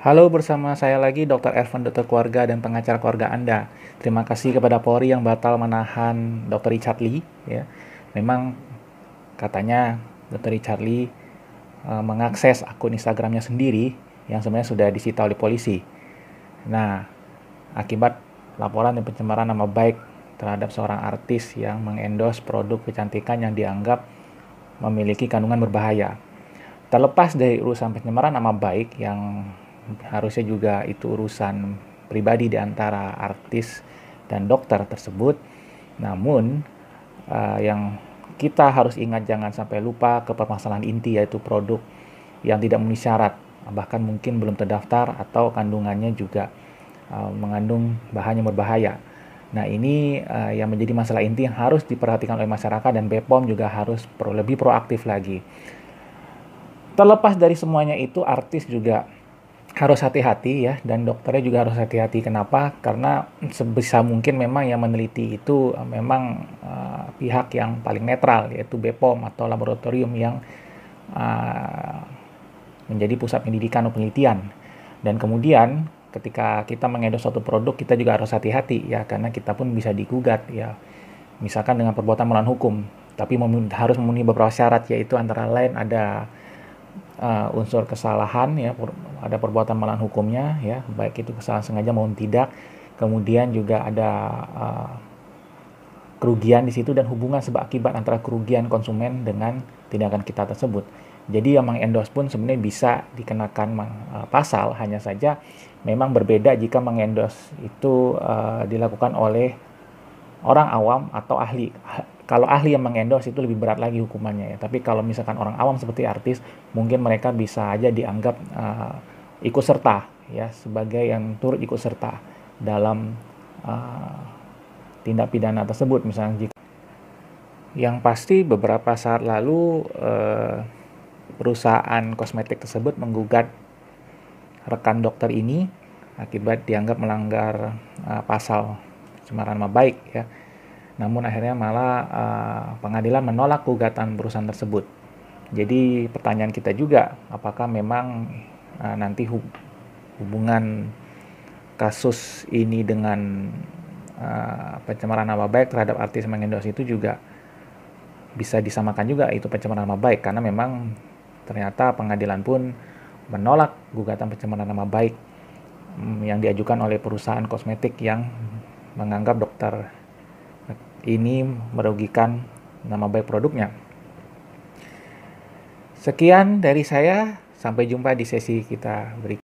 Halo, bersama saya lagi Dr. Ervan, dokter keluarga dan pengacara keluarga Anda. Terima kasih kepada Polri yang batal menahan Dr. Richard Lee. Ya, memang katanya Dr. Richard Lee mengakses akun Instagramnya sendiri yang sebenarnya sudah disita oleh polisi. Nah, akibat laporan dan pencemaran nama baik terhadap seorang artis yang mengendorse produk kecantikan yang dianggap memiliki kandungan berbahaya. Terlepas dari urusan pencemaran nama baik yang harusnya juga itu urusan pribadi di antara artis dan dokter tersebut, namun yang kita harus ingat jangan sampai lupa ke permasalahan inti, yaitu produk yang tidak memenuhi syarat, bahkan mungkin belum terdaftar atau kandungannya juga mengandung bahan yang berbahaya. Nah, ini yang menjadi masalah inti yang harus diperhatikan oleh masyarakat, dan BPOM juga harus lebih proaktif lagi. Terlepas dari semuanya itu, artis juga harus hati-hati ya, dan dokternya juga harus hati-hati. Kenapa? Karena sebisa mungkin memang yang meneliti itu memang pihak yang paling netral, yaitu BPOM atau laboratorium yang menjadi pusat pendidikan atau penelitian. Dan kemudian ketika kita mengendorse suatu produk, kita juga harus hati-hati ya, karena kita pun bisa digugat ya, misalkan dengan perbuatan melawan hukum, tapi harus memenuhi beberapa syarat, yaitu antara lain ada unsur kesalahan ya, ada perbuatan melawan hukumnya ya, baik itu kesalahan sengaja maupun tidak. Kemudian juga ada kerugian di situ dan hubungan sebab akibat antara kerugian konsumen dengan tindakan kita tersebut. Jadi yang mengendorse pun sebenarnya bisa dikenakan pasal, hanya saja memang berbeda jika mengendorse itu dilakukan oleh orang awam atau ahli. Kalau ahli yang mengendorse itu lebih berat lagi hukumannya ya. Tapi kalau misalkan orang awam seperti artis, mungkin mereka bisa aja dianggap ikut serta ya, sebagai yang turut ikut serta dalam tindak pidana tersebut. Misalnya yang pasti beberapa saat lalu perusahaan kosmetik tersebut menggugat rekan dokter ini akibat dianggap melanggar pasal pencemaran nama baik ya. Namun akhirnya malah pengadilan menolak gugatan perusahaan tersebut. Jadi pertanyaan kita juga, apakah memang nanti hubungan kasus ini dengan pencemaran nama baik terhadap artis mengendorse itu juga bisa disamakan juga itu pencemaran nama baik, karena memang ternyata pengadilan pun menolak gugatan pencemaran nama baik yang diajukan oleh perusahaan kosmetik yang menganggap dokter ini merugikan nama baik produknya. Sekian dari saya, sampai jumpa di sesi kita berikutnya.